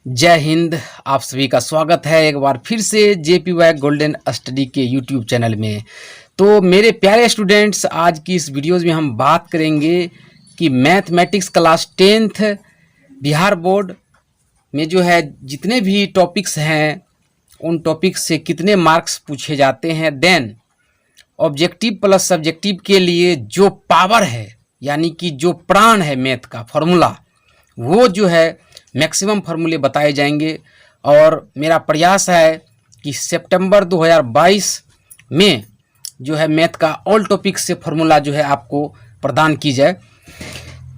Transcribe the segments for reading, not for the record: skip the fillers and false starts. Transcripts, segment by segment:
जय हिंद। आप सभी का स्वागत है एक बार फिर से JPY गोल्डन स्टडी के यूट्यूब चैनल में। तो मेरे प्यारे स्टूडेंट्स, आज की इस वीडियोज़ में हम बात करेंगे कि mathematics class 10th Bihar board में जो है जितने भी टॉपिक्स हैं उन टॉपिक्स से कितने मार्क्स पूछे जाते हैं। देन ऑब्जेक्टिव प्लस सब्जेक्टिव के लिए जो पावर है यानी कि जो प्राण है मैथ का फॉर्मूला, वो जो है मैक्सिमम फार्मूले बताए जाएंगे। और मेरा प्रयास है कि सितंबर 2022 में जो है मैथ का ऑल टॉपिक से फार्मूला जो है आपको प्रदान की जाए।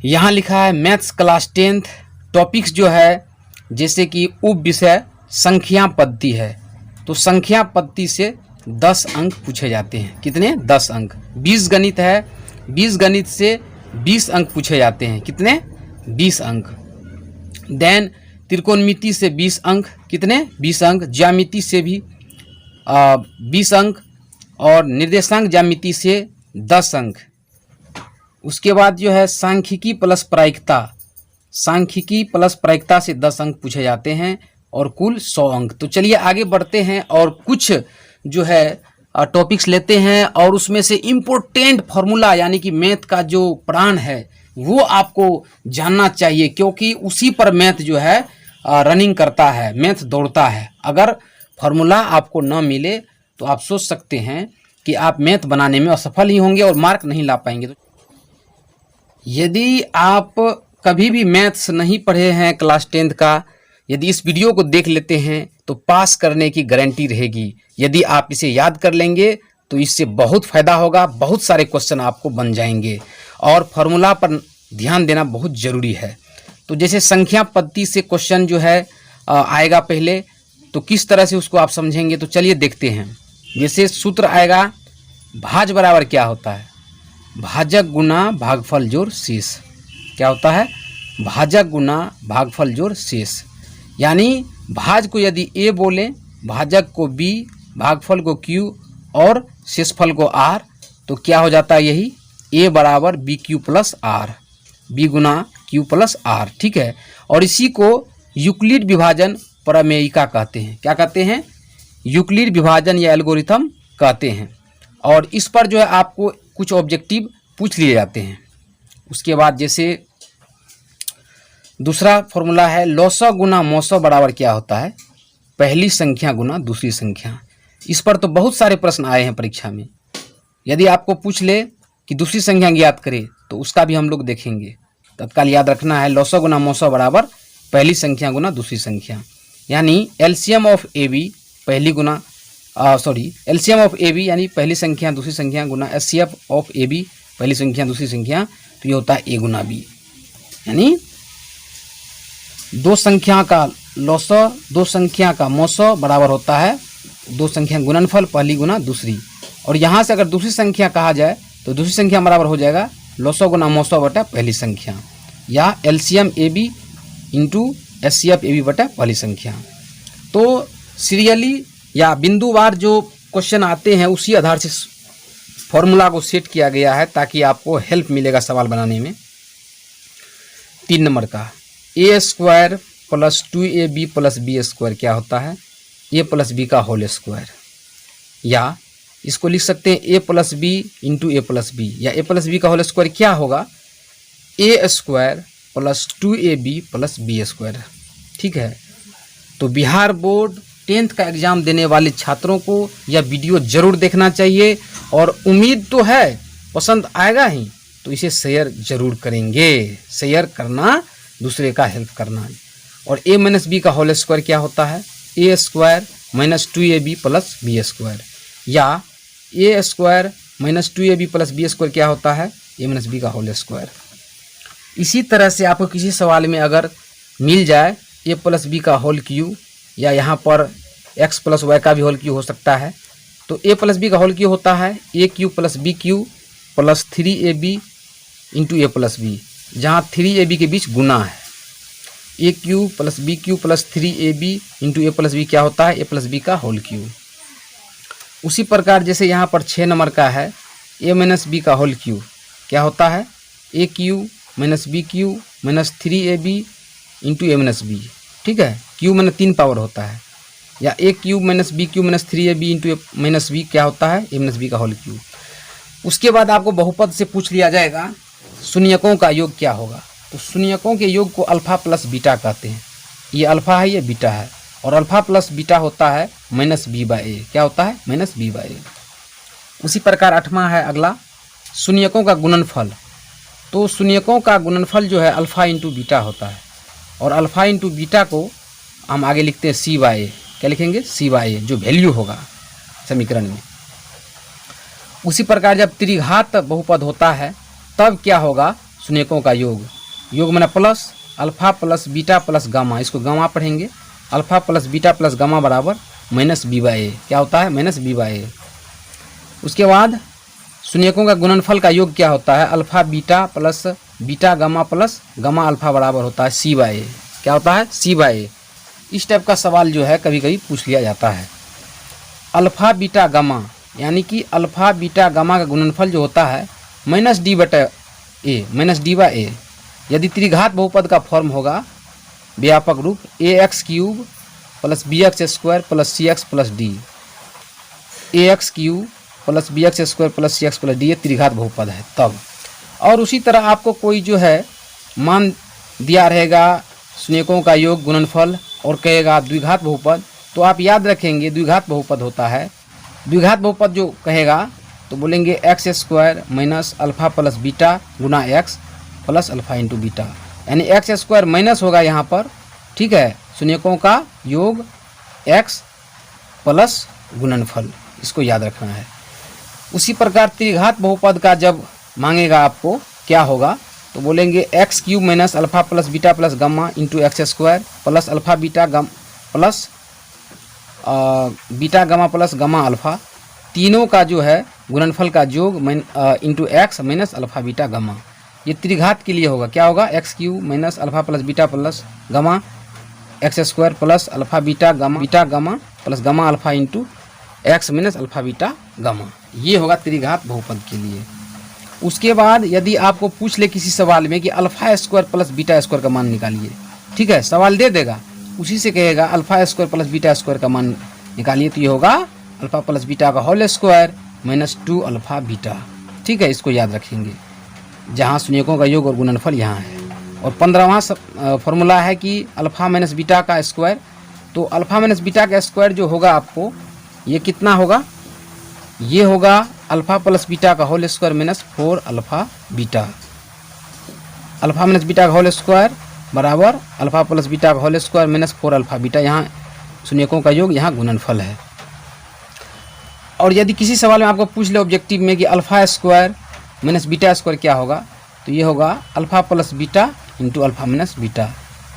यहाँ लिखा है मैथ्स क्लास 10th टॉपिक्स जो है जैसे कि उप विषय संख्या पद्धति है, तो संख्या पद्धति से 10 अंक पूछे जाते हैं। कितने? 10 अंक। 20 गणित है, 20 गणित से 20 अंक पूछे जाते हैं। कितने? 20 अंक। देन त्रिकोणमिति से 20 अंक। कितने? 20 अंक। ज्यामिति से भी 20 अंक और निर्देशांक ज्यामिति से 10 अंक। उसके बाद जो है सांख्यिकी प्लस प्रायिकता, सांख्यिकी प्लस प्रायिकता से 10 अंक पूछे जाते हैं और कुल 100 अंक। तो चलिए आगे बढ़ते हैं और कुछ जो है टॉपिक्स लेते हैं और उसमें से इम्पोर्टेंट फार्मूला यानी कि मैथ का जो प्राण है वो आपको जानना चाहिए, क्योंकि उसी पर मैथ जो है रनिंग करता है, मैथ दौड़ता है। अगर फार्मूला आपको न मिले तो आप सोच सकते हैं कि आप मैथ बनाने में असफल ही होंगे और मार्क नहीं ला पाएंगे। यदि आप कभी भी मैथ्स नहीं पढ़े हैं क्लास 10th का, यदि इस वीडियो को देख लेते हैं तो पास करने की गारंटी रहेगी। यदि आप इसे याद कर लेंगे तो इससे बहुत फ़ायदा होगा, बहुत सारे क्वेश्चन आपको बन जाएंगे और फार्मूला पर ध्यान देना बहुत ज़रूरी है। तो जैसे संख्या पद्धति से क्वेश्चन जो है आएगा पहले, तो किस तरह से उसको आप समझेंगे, तो चलिए देखते हैं। जैसे सूत्र आएगा भाज बराबर क्या होता है? भाजक गुना भागफल जोड़ शेष। क्या होता है? भाजक गुना भागफल जोड़ शेष। यानी भाज को यदि A बोलें, भाजक को B, भागफल को Q और शेषफल को R, तो क्या हो जाता है? यही A बराबर BQ प्लस R, B गुना Q प्लस R। ठीक है। और इसी को यूक्लिड विभाजन प्रमेयिका कहते हैं। क्या कहते हैं? यूक्लिड विभाजन या एल्गोरिथम कहते हैं। और इस पर जो है आपको कुछ ऑब्जेक्टिव पूछ लिए जाते हैं। उसके बाद जैसे दूसरा फॉर्मूला है लौसौ गुना मौसौ बराबर क्या होता है? पहली संख्या गुना दूसरी संख्या। इस पर तो बहुत सारे प्रश्न आए हैं परीक्षा में। यदि आपको पूछ ले कि दूसरी संख्या ज्ञात करें तो उसका भी हम लोग देखेंगे। तत्काल याद रखना है लौसौ गुना मौसौ बराबर पहली संख्या गुना दूसरी संख्या। यानी एलसीएम ऑफ ए बी पहली गुना एलसीएम ऑफ ए बी यानी पहली संख्या दूसरी संख्या गुना एचसीएफ ऑफ ए बी पहली संख्या दूसरी संख्या, तो ये होता है ए गुना बी। यानी दो संख्या का लौसौ दो संख्या का मौसौ बराबर होता है दो संख्या गुणनफल पहली गुना दूसरी। और यहाँ से अगर दूसरी संख्या कहा जाए तो दूसरी संख्या बराबर हो जाएगा लौसौ गुना मौसौ बटा पहली संख्या, या LCM A B into HCF A B बटा पहली संख्या। तो सीरियली या बिंदुवार जो क्वेश्चन आते हैं उसी आधार से फॉर्मूला को सेट किया गया है ताकि आपको हेल्प मिलेगा सवाल बनाने में। 3 नंबर का A square plus 2ab plus B square क्या होता है? ए प्लस बी का होल स्क्वायर। या इसको लिख सकते हैं A plus B into A plus B, या ए प्लस बी का होल स्क्वायर क्या होगा? A square plus 2ab plus B square. ठीक है। तो बिहार बोर्ड 10th का एग्ज़ाम देने वाले छात्रों को यह वीडियो ज़रूर देखना चाहिए और उम्मीद तो है पसंद आएगा ही, तो इसे शेयर ज़रूर करेंगे। शेयर करना, दूसरे का हेल्प करना। और a माइनस बी का होल स्क्वायर क्या होता है? A square minus 2ab plus B square. या A square minus 2ab plus B square क्या होता है? ए माइनस बी का होल स्क्वायर। इसी तरह से आपको किसी सवाल में अगर मिल जाए ए प्लस बी का होल क्यू, या यहाँ पर एक्स प्लस वाई का भी होल क्यू हो सकता है, तो ए प्लस बी का होल क्यू होता है A cube plus B cube plus 3ab into A plus B, जहाँ 3ab के बीच गुना है। A cube plus B cube plus 3ab into A plus B क्या होता है? ए प्लस बी का होल क्यू। उसी प्रकार जैसे यहाँ पर 6 नंबर का है ए माइनस बी का होल क्यू क्या होता है? A cube minus B cube minus 3ab into A minus B. ठीक है, क्यूब मैंने 3 पावर होता है, या A cube minus B cube minus 3ab into A minus B क्या होता है, ए माइनस बी का होल क्यूब। उसके बाद आपको बहुपद से पूछ लिया जाएगा शून्यकों का योग क्या होगा। तो शून्यकों के योग को अल्फा प्लस बीटा कहते हैं। ये अल्फा है, ये बीटा है, और अल्फा प्लस बीटा होता है माइनस बी बाई ए। क्या होता है, माइनस बी बाई ए। उसी प्रकार 8वां है अगला, शून्यकों का गुणनफल। तो शून्यकों का गुणनफल जो है अल्फा इंटू बीटा होता है, और अल्फा इंटू बीटा को हम आगे लिखते हैं सी बाई ए। क्या लिखेंगे, सी बाई ए, जो वैल्यू होगा समीकरण में। उसी प्रकार जब त्रिघात बहुपद होता है तब क्या होगा, शून्यकों का योग। योग माने plus alpha plus beta plus gamma, इसको गामा पढ़ेंगे। Alpha plus beta plus gamma बराबर माइनस बी बाई ए। क्या होता है, माइनस बी बाई ए। उसके बाद शून्यकों का गुणनफल का योग क्या होता है, alpha beta plus beta gamma plus gamma alpha बराबर होता है सी बाई ए। क्या होता है, सी बाई ए। इस टाइप का सवाल जो है कभी कभी पूछ लिया जाता है। अल्फा बीटा गामा यानी कि अल्फा बीटा गामा का गुणनफल जो होता है माइनस डी बटा A, minus D by A. यदि त्रिघात बहुपद का फॉर्म होगा व्यापक रूप A X cube plus B X square plus C X plus D, A X cube plus B X square plus C X plus D, ये त्रिघात बहुपद है तब। और उसी तरह आपको कोई जो है मान दिया रहेगा शून्यकों का योग गुणनफल और कहेगा द्विघात बहुपद, तो आप याद रखेंगे द्विघात बहुपद होता है। द्विघात बहुपद जो कहेगा तो बोलेंगे X square minus alpha plus beta गुना X plus alpha into beta, यानी एक्स स्क्वायर माइनस होगा यहाँ पर, ठीक है, शून्यकों का योग एक्स प्लस गुणनफल, इसको याद रखना है। उसी प्रकार त्रिघात बहुपद का जब मांगेगा आपको क्या होगा, तो बोलेंगे x cube minus alpha plus beta plus gamma into x square plus alpha beta plus beta gamma plus gamma alpha, तीनों का जो है गुणनफल का योग into x minus alpha beta gamma. ये त्रिघात के लिए होगा। क्या होगा, x cube minus alpha plus beta plus gamma x square plus alpha beta gamma plus gamma alpha into x minus alpha beta gamma. ये होगा त्रिघात बहुपद के लिए। उसके बाद यदि आपको पूछ ले किसी सवाल में कि alpha square plus beta square का मान निकालिए, ठीक है, सवाल दे देगा, उसी से कहेगा alpha square plus beta square का मान निकालिए, तो ये होगा अल्फा प्लस बीटा का whole square minus 2 alpha beta, ठीक है, इसको याद रखेंगे। जहाँ शून्यकों का योग और गुणनफल यहाँ है। और 15वां फॉर्मूला है कि अल्फा माइनस बीटा का स्क्वायर, तो अल्फा माइनस बीटा का स्क्वायर जो होगा आपको ये कितना होगा, ये होगा अल्फा प्लस बीटा का whole square minus 4 alpha beta. Alpha minus beta का होल स्क्वायर बराबर अल्फा प्लस बीटा का whole square minus 4 alpha beta, यहाँ शून्यकों का योग, यहाँ गुणनफल है। और यदि किसी सवाल में आपको पूछ ले ऑब्जेक्टिव में कि alpha square minus beta square क्या होगा, तो ये होगा alpha plus beta into alpha minus beta,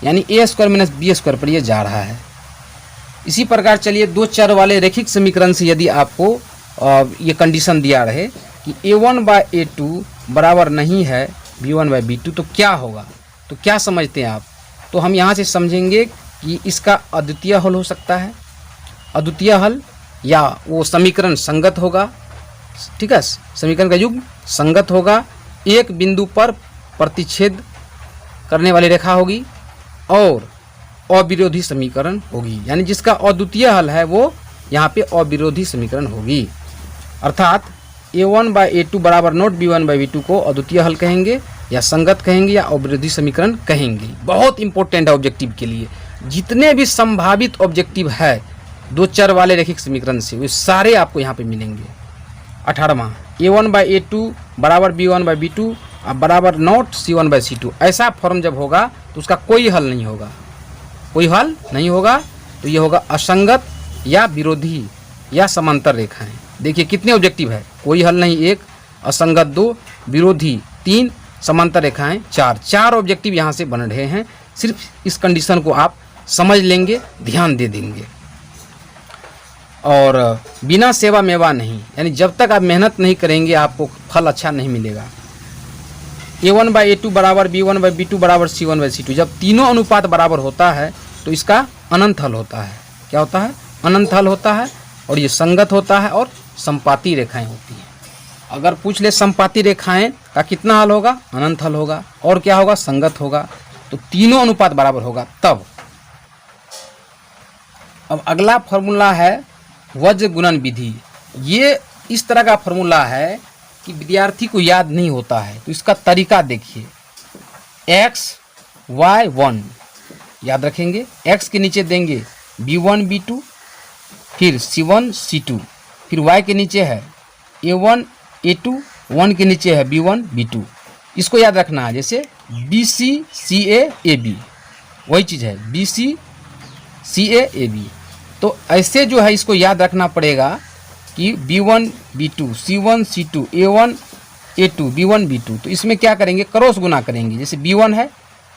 यानी ए स्क्वायर माइनस बी स्क्वायर पर ये जा रहा है। इसी प्रकार चलिए दो चर वाले रैखिक समीकरण से यदि आपको ये कंडीशन दिया रहे कि a1 बाय a2 बराबर नहीं है b1 बाय b2, तो क्या होगा, तो क्या समझते हैं आप। तो हम यहाँ से समझेंगे कि इसका अद्वितीय हल हो सकता है, अद्वितीय हल, या वो समीकरण संगत होगा, ठीक है, समीकरण का युग्म संगत होगा, एक बिंदु पर प्रतिच्छेद करने वाली रेखा होगी और अविरोधी समीकरण होगी, यानी जिसका अद्वितीय हल है वो यहाँ पे अविरोधी समीकरण होगी। अर्थात a1 बाय a2 बराबर नोट b1 बाय b2 को अद्वितीय हल कहेंगे या संगत कहेंगे या अविरोधी समीकरण कहेंगे। बहुत इंपॉर्टेंट है ऑब्जेक्टिव के लिए। जितने भी संभावित ऑब्जेक्टिव है दो चर वाले रैखिक समीकरण से, वे सारे आपको यहाँ पे मिलेंगे। 18वां a1 बाय a2 बराबर b1 बाय b2 बराबर नॉट c1 बाय c2, ऐसा फॉर्म जब होगा तो उसका कोई हल नहीं होगा, कोई हल नहीं होगा, तो ये होगा असंगत या विरोधी या समांतर रेखाएं। देखिए कितने ऑब्जेक्टिव है, कोई हल नहीं 1, असंगत 2, विरोधी 3, समांतर रेखाएं 4, 4 ऑब्जेक्टिव यहाँ से बन रहे हैं। सिर्फ इस कंडीशन को आप समझ लेंगे, ध्यान दे देंगे। और बिना सेवा मेवा नहीं, यानी जब तक आप मेहनत नहीं करेंगे आपको फल अच्छा नहीं मिलेगा। a1 बाई a2 बराबर b1 बाई b2 बराबर c1 बाई c2, जब तीनों अनुपात बराबर होता है तो इसका अनंत हल होता है। क्या होता है, अनंत हल होता है, और ये संगत होता है और संपाती रेखाएं होती हैं। अगर पूछ ले संपाती रेखाएं का कितना हल होगा, अनंत हल होगा, और क्या होगा, संगत होगा, तो तीनों अनुपात बराबर होगा तब। अब अगला फॉर्मूला है वज्र गुणन विधि। ये इस तरह का फॉर्मूला है कि विद्यार्थी को याद नहीं होता है, तो इसका तरीका देखिए। x y 1 याद रखेंगे, x के नीचे देंगे b1 b2, फिर c1 c2, फिर y के नीचे है a1 a2, 1 के नीचे है b1 b2। इसको याद रखना है, जैसे bc ca ab, वही चीज़ है bc ca ab। तो ऐसे जो है इसको याद रखना पड़ेगा कि b1 b2 c1 c2 a1 a2 b1 b2। तो इसमें क्या करेंगे, क्रॉस गुना करेंगे। जैसे b1 है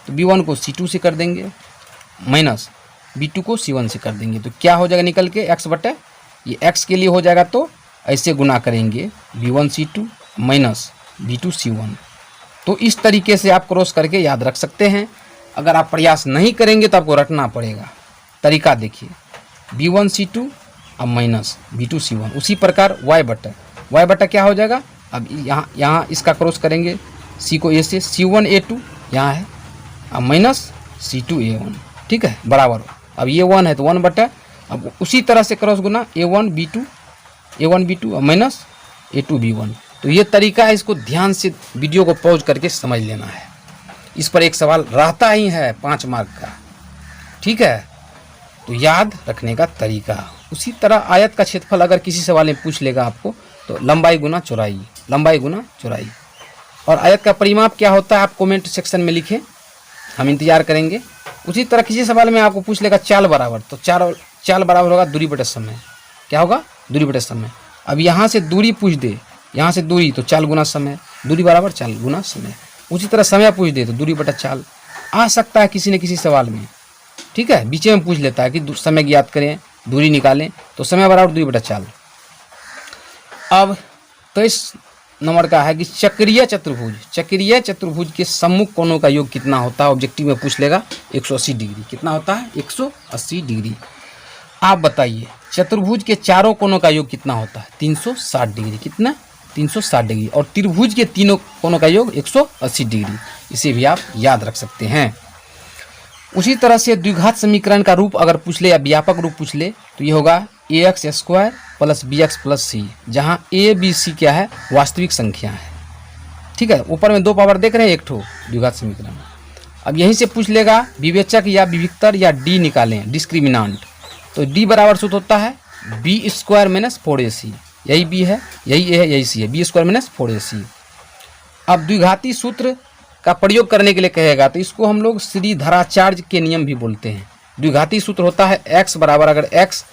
तो b1 को c2 से कर देंगे, माइनस b2 को c1 से कर देंगे। तो क्या हो जाएगा निकल के x बटे, ये x के लिए हो जाएगा, तो ऐसे गुना करेंगे b1 c2 minus b2 c1। तो इस तरीके से आप क्रॉस करके याद रख सकते हैं। अगर आप प्रयास नहीं करेंगे तो आपको रटना पड़ेगा। तरीका देखिए, b1 c2 अब माइनस b2 c1। उसी प्रकार y बटा क्या हो जाएगा, अब यहाँ इसका क्रॉस करेंगे, c को a से, c1 a2 यहाँ है, अब माइनस c2 a1, ठीक है, बराबर। अब ये 1 है तो 1 बटा, अब उसी तरह से क्रॉस गुना a1 b2 minus a2 b1। तो ये तरीका है, इसको ध्यान से वीडियो को पॉज करके समझ लेना है। इस पर एक सवाल रहता ही है 5 मार्क का, ठीक है। तो याद रखने का तरीका उसी तरह। आयत का क्षेत्रफल अगर किसी सवाल में पूछ लेगा आपको, तो लंबाई गुना चौड़ाई, लंबाई गुना चौड़ाई। और आयत का परिमाप क्या होता है आप कमेंट सेक्शन में लिखें, हम इंतजार करेंगे। उसी तरह किसी सवाल में आपको पूछ लेगा चाल बराबर, तो चाल बराबर होगा दूरी बटे समय। क्या होगा, दूरी बटे समय। अब यहाँ से दूरी पूछ दे, यहाँ से दूरी, तो चाल गुना समय, दूरी बराबर चाल गुना समय। उसी तरह समय पूछ दे तो दूरी बटा चाल आ सकता है किसी न किसी सवाल में, ठीक है। बीच में पूछ लेता है कि समय ज्ञात करें, दूरी निकालें, तो समय बराबर दूरी बटा चाल। अब 23 नंबर का है कि चक्रीय चतुर्भुज के सम्मुख कोणों का योग कितना होता है। ऑब्जेक्टिव में पूछ लेगा 180 डिग्री। कितना होता है, 180 डिग्री। आप बताइए चतुर्भुज के चारों कोणों का योग कितना होता है, 360 डिग्री। कितना, 360 डिग्री। और त्रिभुज के तीनों कोणों का योग 180 डिग्री। इसे भी आप याद रख सकते हैं। उसी तरह से द्विघात समीकरण का रूप अगर पूछ ले या व्यापक रूप पूछ ले, तो ये होगा ax square plus bx plus C, जहाँ a b c क्या है, वास्तविक संख्या है, ठीक है। ऊपर में 2 पावर देख रहे हैं, एक ठो द्विघात समीकरण। अब यहीं से पूछ लेगा विवेचक या विविक्तर या d निकालें, डिस्क्रिमिनांट। तो d बराबर सूत्र होता है b स्क्वायर माइनस 4ac। यही b है, यही a है, यही c है, b स्क्वायर माइनस 4ac। अब द्विघाती सूत्र का प्रयोग करने के लिए कहेगा, तो इसको हम लोग श्रीधराचार्य के नियम भी बोलते हैं। द्विघाती सूत्र होता है x बराबर, अगर x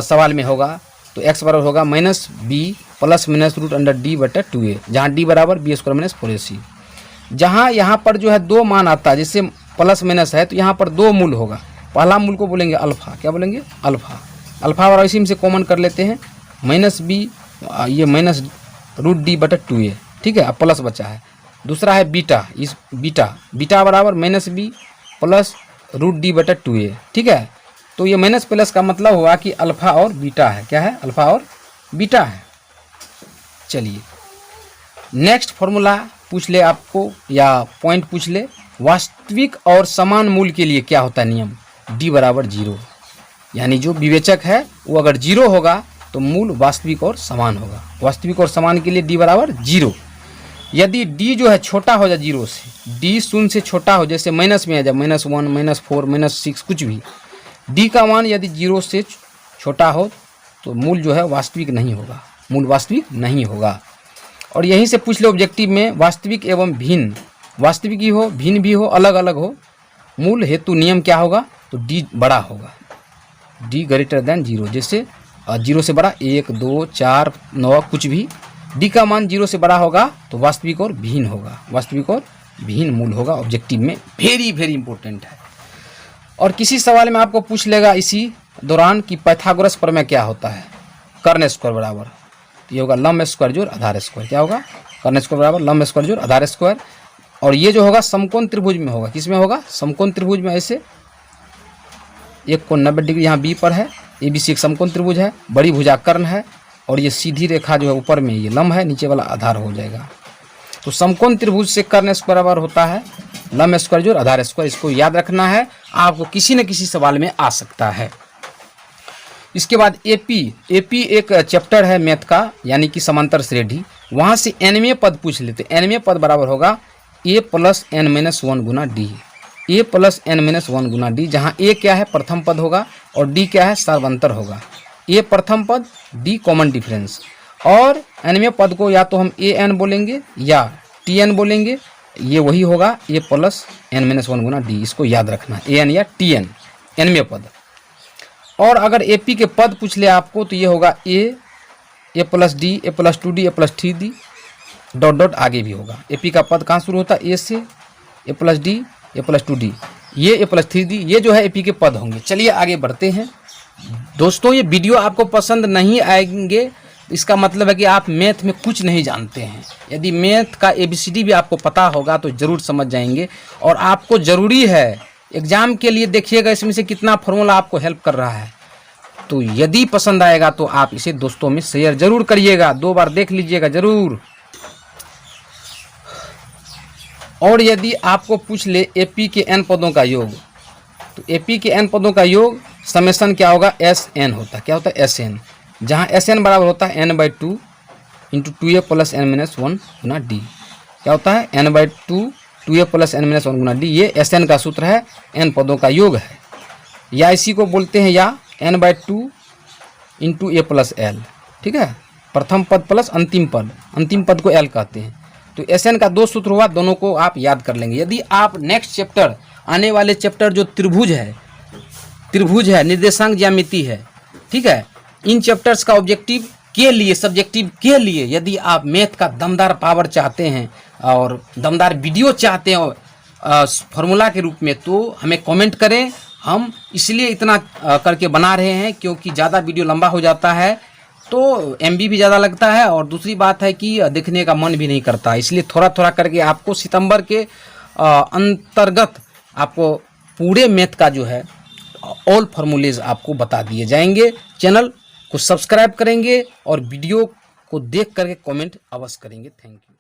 सवाल में होगा तो x बराबर होगा minus b plus minus root under d बटा 2a, जहाँ d बराबर b स्क्वायर माइनस 4ac। जहाँ यहाँ पर जो है 2 मान आता है, जैसे प्लस माइनस है तो यहाँ पर 2 मूल होगा। पहला मूल को बोलेंगे अल्फा, क्या बोलेंगे, अल्फा और इसी में से कॉमन कर लेते हैं, माइनस b, ये माइनस रूट d बटा 2a, ठीक है। अब प्लस बचा है। दूसरा है बीटा, इस बीटा बराबर minus b plus root d बटा 2a, ठीक है। तो ये माइनस प्लस का मतलब हुआ कि अल्फा और बीटा है। क्या है, अल्फा और बीटा है। चलिए नेक्स्ट फॉर्मूला पूछ ले आपको, या पॉइंट पूछ ले, वास्तविक और समान मूल के लिए क्या होता है नियम, d बराबर 0। यानी जो विवेचक है वो अगर 0 होगा तो मूल वास्तविक और समान होगा। वास्तविक और समान के लिए d बराबर 0। यदि d जो है छोटा हो जाए 0 से, d 0 से छोटा हो, जैसे माइनस में आ जाए, -1 -4 -6 कुछ भी, d का मान यदि 0 से छोटा हो तो मूल जो है वास्तविक नहीं होगा, मूल वास्तविक नहीं होगा। और यहीं से पूछ लो ऑब्जेक्टिव में, वास्तविक एवं भिन्न, वास्तविक ही हो, भिन्न भी हो, अलग अलग हो, मूल हेतु नियम क्या होगा, तो d बड़ा होगा, d ग्रेटर देन 0। जैसे 0 से बड़ा 1 2 4 9 कुछ भी, d का मान 0 से बड़ा होगा तो वास्तविक और भिन्न होगा, वास्तविक और भिन्न मूल होगा। ऑब्जेक्टिव में वेरी वेरी इंपॉर्टेंट है। और किसी सवाल में आपको पूछ लेगा इसी दौरान कि पाइथागोरस प्रमेय क्या होता है, कर्ण स्क्वायर बराबर, तो ये होगा लंब स्क्वायर जोड़ आधार स्क्वायर। क्या होगा, कर्ण स्क्वायर बराबर लंब स्क्वायर जोड़ आधार स्क्वायर। और ये जो होगा समकोण त्रिभुज में होगा, किस में होगा, समकोण त्रिभुज में। ऐसे एक कोण 90 डिग्री यहाँ बी पर है, ABC एक समकोण त्रिभुज है, बड़ी भुजा कर्ण है, और ये सीधी रेखा जो है ऊपर में ये लंब है, नीचे वाला आधार हो जाएगा। तो समकोण त्रिभुज से कर्ण स्क्वायर बराबर होता है लंब स्क्वायर जोड़ आधार स्क्वायर। इसको याद रखना है, आपको किसी न किसी सवाल में आ सकता है। इसके बाद एपी एक चैप्टर है मैथ का, यानी कि समांतर श्रेणी। वहाँ से nवें पद पूछ लेते। nवें पद बराबर होगा a plus n minus 1 Guna D. a plus n minus 1 Guna D, जहाँ a क्या है प्रथम पद होगा और d क्या है सर्वांतर होगा। a प्रथम पद, d कॉमन डिफरेंस। और nवें पद को या तो हम an बोलेंगे या tn बोलेंगे, ये वही होगा a plus n minus 1 Guna D. इसको याद रखना, an या tn nवें पद। और अगर AP के पद पूछ ले आपको तो ये होगा a plus D, a plus 2d, a plus 3d dot dot आगे भी होगा। AP का पद कहाँ शुरू होता है? a से, a plus D, a plus 2d, ये a प्लस 3d, ये जो है AP के पद होंगे। चलिए आगे बढ़ते हैं दोस्तों। ये वीडियो आपको पसंद नहीं आएंगे, इसका मतलब है कि आप मैथ में कुछ नहीं जानते हैं। यदि मैथ का ABCD भी आपको पता होगा तो ज़रूर समझ जाएंगे। और आपको ज़रूरी है एग्ज़ाम के लिए, देखिएगा इसमें से कितना फार्मूला आपको हेल्प कर रहा है। तो यदि पसंद आएगा तो आप इसे दोस्तों में शेयर जरूर करिएगा, 2 बार देख लीजिएगा जरूर। और यदि आपको पूछ ले AP के n पदों का योग, तो AP के n पदों का योग समेशन क्या होगा? SN होता है। क्या होता है? SN, जहाँ SN बराबर होता है n/2 into 2a plus n minus 1 गुना डी। क्या होता है? n/2 2a plus n minus 1 गुना डी। ये SN का सूत्र है, n पदों का योग है। या इसी को बोलते हैं या n/2 into a plus l। ठीक है, प्रथम पद प्लस अंतिम पद को l कहते हैं। तो SN का 2 सूत्र हुआ, दोनों को आप याद कर लेंगे। यदि आप नेक्स्ट चैप्टर, आने वाले चैप्टर जो त्रिभुज है, निर्देशांक ज्यामिति है, ठीक है, इन चैप्टर्स का ऑब्जेक्टिव के लिए, सब्जेक्टिव के लिए यदि आप मैथ का दमदार पावर चाहते हैं और दमदार वीडियो चाहते हैं फार्मूला के रूप में, तो हमें कमेंट करें। हम इसलिए इतना करके बना रहे हैं क्योंकि ज़्यादा वीडियो लंबा हो जाता है तो MB भी ज़्यादा लगता है, और दूसरी बात है कि देखने का मन भी नहीं करता। इसलिए थोड़ा थोड़ा करके आपको सितंबर के अंतर्गत आपको पूरे मैथ का जो है ऑल फार्मूलेज आपको बता दिए जाएंगे। चैनल को सब्सक्राइब करेंगे और वीडियो को देख करके कमेंट अवश्य करेंगे। Thank you.